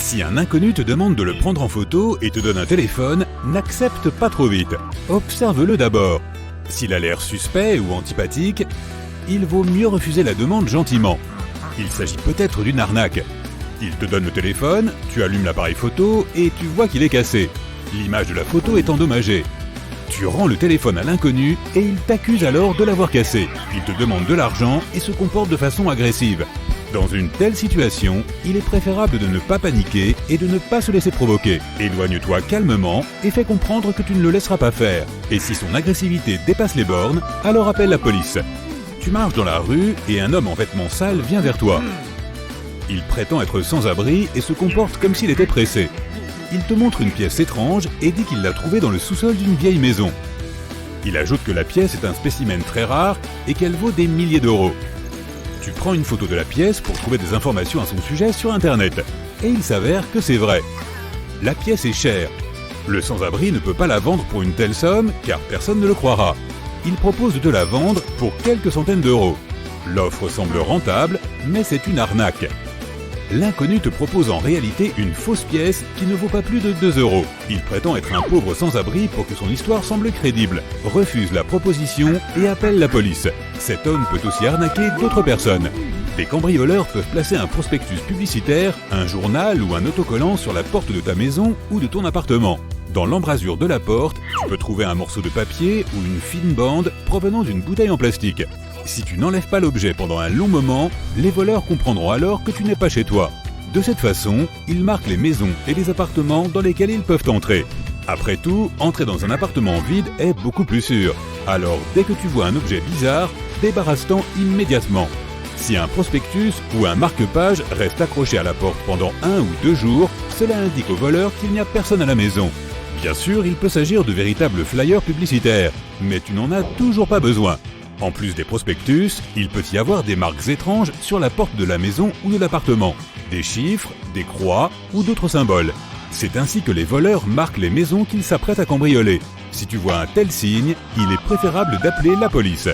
Si un inconnu te demande de le prendre en photo et te donne un téléphone, n'accepte pas trop vite. Observe-le d'abord. S'il a l'air suspect ou antipathique, il vaut mieux refuser la demande gentiment. Il s'agit peut-être d'une arnaque. Il te donne le téléphone, tu allumes l'appareil photo et tu vois qu'il est cassé. L'image de la photo est endommagée. Tu rends le téléphone à l'inconnu et il t'accuse alors de l'avoir cassé. Il te demande de l'argent et se comporte de façon agressive. Dans une telle situation, il est préférable de ne pas paniquer et de ne pas se laisser provoquer. Éloigne-toi calmement et fais comprendre que tu ne le laisseras pas faire. Et si son agressivité dépasse les bornes, alors appelle la police. Tu marches dans la rue et un homme en vêtements sales vient vers toi. Il prétend être sans abri et se comporte comme s'il était pressé. Il te montre une pièce étrange et dit qu'il l'a trouvée dans le sous-sol d'une vieille maison. Il ajoute que la pièce est un spécimen très rare et qu'elle vaut des milliers d'euros. Tu prends une photo de la pièce pour trouver des informations à son sujet sur Internet. Et il s'avère que c'est vrai. La pièce est chère. Le sans-abri ne peut pas la vendre pour une telle somme car personne ne le croira. Il propose de te la vendre pour quelques centaines d'euros. L'offre semble rentable, mais c'est une arnaque. L'inconnu te propose en réalité une fausse pièce qui ne vaut pas plus de 2 euros. Il prétend être un pauvre sans-abri pour que son histoire semble crédible, refuse la proposition et appelle la police. Cet homme peut aussi arnaquer d'autres personnes. Des cambrioleurs peuvent placer un prospectus publicitaire, un journal ou un autocollant sur la porte de ta maison ou de ton appartement. Dans l'embrasure de la porte, tu peux trouver un morceau de papier ou une fine bande provenant d'une bouteille en plastique. Si tu n'enlèves pas l'objet pendant un long moment, les voleurs comprendront alors que tu n'es pas chez toi. De cette façon, ils marquent les maisons et les appartements dans lesquels ils peuvent entrer. Après tout, entrer dans un appartement vide est beaucoup plus sûr. Alors, dès que tu vois un objet bizarre, débarrasse-t'en immédiatement. Si un prospectus ou un marque-page reste accroché à la porte pendant 1 ou 2 jours, cela indique aux voleurs qu'il n'y a personne à la maison. Bien sûr, il peut s'agir de véritables flyers publicitaires, mais tu n'en as toujours pas besoin. En plus des prospectus, il peut y avoir des marques étranges sur la porte de la maison ou de l'appartement, des chiffres, des croix ou d'autres symboles. C'est ainsi que les voleurs marquent les maisons qu'ils s'apprêtent à cambrioler. Si tu vois un tel signe, il est préférable d'appeler la police.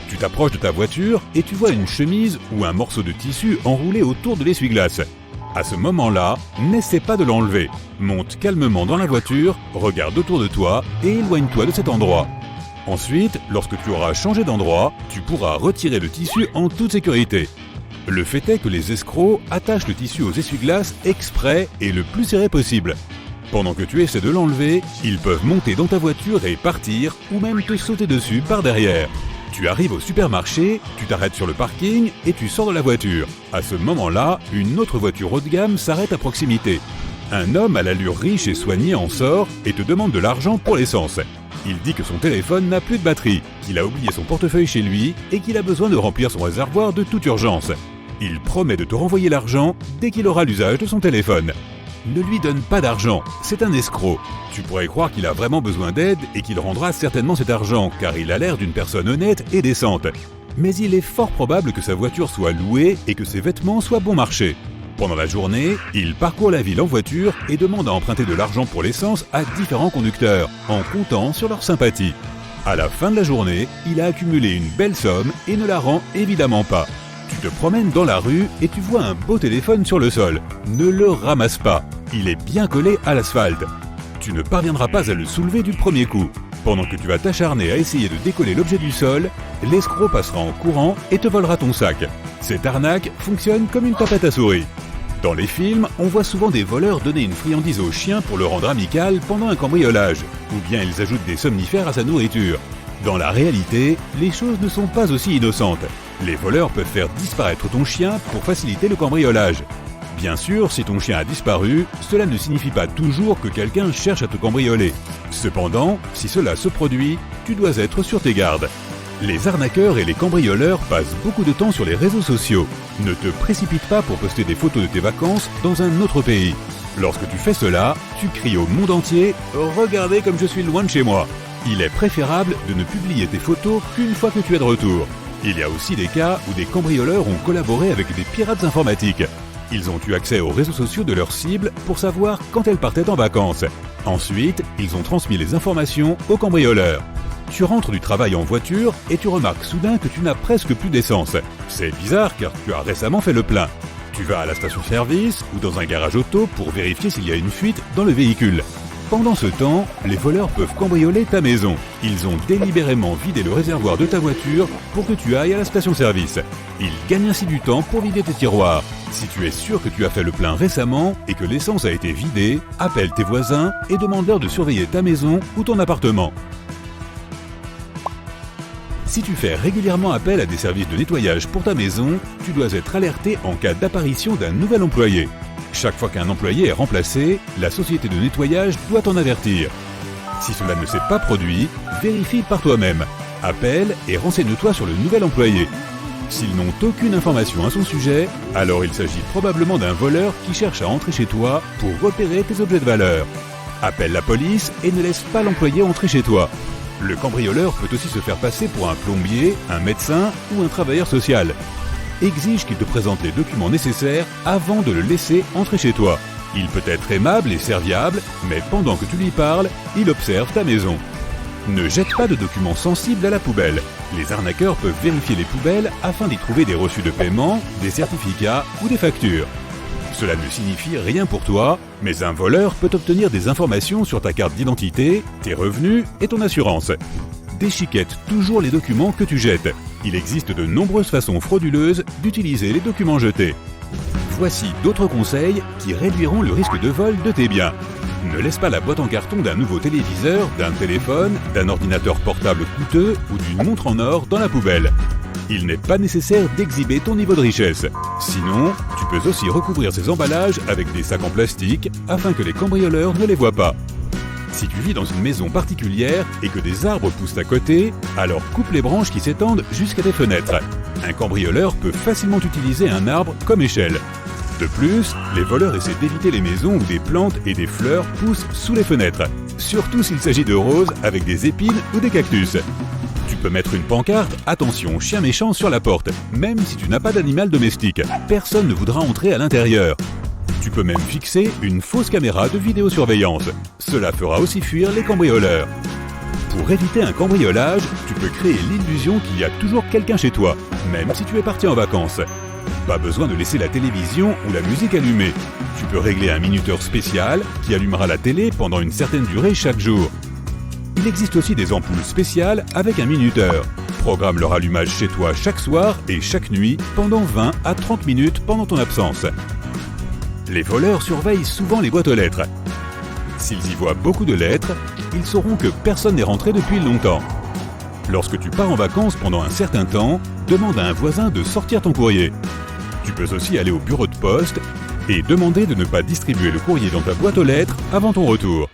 Tu t'approches de ta voiture et tu vois une chemise ou un morceau de tissu enroulé autour de l'essuie-glace. À ce moment-là, n'essaie pas de l'enlever. Monte calmement dans la voiture, regarde autour de toi et éloigne-toi de cet endroit. Ensuite, lorsque tu auras changé d'endroit, tu pourras retirer le tissu en toute sécurité. Le fait est que les escrocs attachent le tissu aux essuie-glaces exprès et le plus serré possible. Pendant que tu essaies de l'enlever, ils peuvent monter dans ta voiture et partir, ou même te sauter dessus par derrière. Tu arrives au supermarché, tu t'arrêtes sur le parking et tu sors de la voiture. À ce moment-là, une autre voiture haut de gamme s'arrête à proximité. Un homme à l'allure riche et soignée en sort et te demande de l'argent pour l'essence. Il dit que son téléphone n'a plus de batterie, qu'il a oublié son portefeuille chez lui et qu'il a besoin de remplir son réservoir de toute urgence. Il promet de te renvoyer l'argent dès qu'il aura l'usage de son téléphone. Ne lui donne pas d'argent, c'est un escroc. Tu pourrais croire qu'il a vraiment besoin d'aide et qu'il rendra certainement cet argent car il a l'air d'une personne honnête et décente. Mais il est fort probable que sa voiture soit louée et que ses vêtements soient bon marché. Pendant la journée, il parcourt la ville en voiture et demande à emprunter de l'argent pour l'essence à différents conducteurs, en comptant sur leur sympathie. À la fin de la journée, il a accumulé une belle somme et ne la rend évidemment pas. Tu te promènes dans la rue et tu vois un beau téléphone sur le sol. Ne le ramasse pas, il est bien collé à l'asphalte. Tu ne parviendras pas à le soulever du premier coup. Pendant que tu vas t'acharner à essayer de décoller l'objet du sol, l'escroc passera en courant et te volera ton sac. Cette arnaque fonctionne comme une tapette à souris. Dans les films, on voit souvent des voleurs donner une friandise au chien pour le rendre amical pendant un cambriolage, ou bien ils ajoutent des somnifères à sa nourriture. Dans la réalité, les choses ne sont pas aussi innocentes. Les voleurs peuvent faire disparaître ton chien pour faciliter le cambriolage. Bien sûr, si ton chien a disparu, cela ne signifie pas toujours que quelqu'un cherche à te cambrioler. Cependant, si cela se produit, tu dois être sur tes gardes. Les arnaqueurs et les cambrioleurs passent beaucoup de temps sur les réseaux sociaux. Ne te précipite pas pour poster des photos de tes vacances dans un autre pays. Lorsque tu fais cela, tu cries au monde entier « Regardez comme je suis loin de chez moi !» Il est préférable de ne publier tes photos qu'une fois que tu es de retour. Il y a aussi des cas où des cambrioleurs ont collaboré avec des pirates informatiques. Ils ont eu accès aux réseaux sociaux de leurs cibles pour savoir quand elles partaient en vacances. Ensuite, ils ont transmis les informations aux cambrioleurs. Tu rentres du travail en voiture et tu remarques soudain que tu n'as presque plus d'essence. C'est bizarre car tu as récemment fait le plein. Tu vas à la station-service ou dans un garage auto pour vérifier s'il y a une fuite dans le véhicule. Pendant ce temps, les voleurs peuvent cambrioler ta maison. Ils ont délibérément vidé le réservoir de ta voiture pour que tu ailles à la station-service. Ils gagnent ainsi du temps pour vider tes tiroirs. Si tu es sûr que tu as fait le plein récemment et que l'essence a été vidée, appelle tes voisins et demande-leur de surveiller ta maison ou ton appartement. Si tu fais régulièrement appel à des services de nettoyage pour ta maison, tu dois être alerté en cas d'apparition d'un nouvel employé. Chaque fois qu'un employé est remplacé, la société de nettoyage doit t'en avertir. Si cela ne s'est pas produit, vérifie par toi-même. Appelle et renseigne-toi sur le nouvel employé. S'ils n'ont aucune information à son sujet, alors il s'agit probablement d'un voleur qui cherche à entrer chez toi pour repérer tes objets de valeur. Appelle la police et ne laisse pas l'employé entrer chez toi. Le cambrioleur peut aussi se faire passer pour un plombier, un médecin ou un travailleur social. Exige qu'il te présente les documents nécessaires avant de le laisser entrer chez toi. Il peut être aimable et serviable, mais pendant que tu lui parles, il observe ta maison. Ne jette pas de documents sensibles à la poubelle. Les arnaqueurs peuvent vérifier les poubelles afin d'y trouver des reçus de paiement, des certificats ou des factures. Cela ne signifie rien pour toi, mais un voleur peut obtenir des informations sur ta carte d'identité, tes revenus et ton assurance. Déchiquette toujours les documents que tu jettes. Il existe de nombreuses façons frauduleuses d'utiliser les documents jetés. Voici d'autres conseils qui réduiront le risque de vol de tes biens. Ne laisse pas la boîte en carton d'un nouveau téléviseur, d'un téléphone, d'un ordinateur portable coûteux ou d'une montre en or dans la poubelle. Il n'est pas nécessaire d'exhiber ton niveau de richesse. Sinon, tu peux aussi recouvrir ces emballages avec des sacs en plastique afin que les cambrioleurs ne les voient pas. Si tu vis dans une maison particulière et que des arbres poussent à côté, alors coupe les branches qui s'étendent jusqu'à tes fenêtres. Un cambrioleur peut facilement utiliser un arbre comme échelle. De plus, les voleurs essaient d'éviter les maisons où des plantes et des fleurs poussent sous les fenêtres, surtout s'il s'agit de roses avec des épines ou des cactus. Tu peux mettre une pancarte « Attention, chien méchant » sur la porte, même si tu n'as pas d'animal domestique. Personne ne voudra entrer à l'intérieur. Tu peux même fixer une fausse caméra de vidéosurveillance. Cela fera aussi fuir les cambrioleurs. Pour éviter un cambriolage, tu peux créer l'illusion qu'il y a toujours quelqu'un chez toi, même si tu es parti en vacances. Pas besoin de laisser la télévision ou la musique allumée. Tu peux régler un minuteur spécial qui allumera la télé pendant une certaine durée chaque jour. Il existe aussi des ampoules spéciales avec un minuteur. Programme leur allumage chez toi chaque soir et chaque nuit pendant 20 à 30 minutes pendant ton absence. Les voleurs surveillent souvent les boîtes aux lettres. S'ils y voient beaucoup de lettres, ils sauront que personne n'est rentré depuis longtemps. Lorsque tu pars en vacances pendant un certain temps, demande à un voisin de sortir ton courrier. Tu peux aussi aller au bureau de poste et demander de ne pas distribuer le courrier dans ta boîte aux lettres avant ton retour.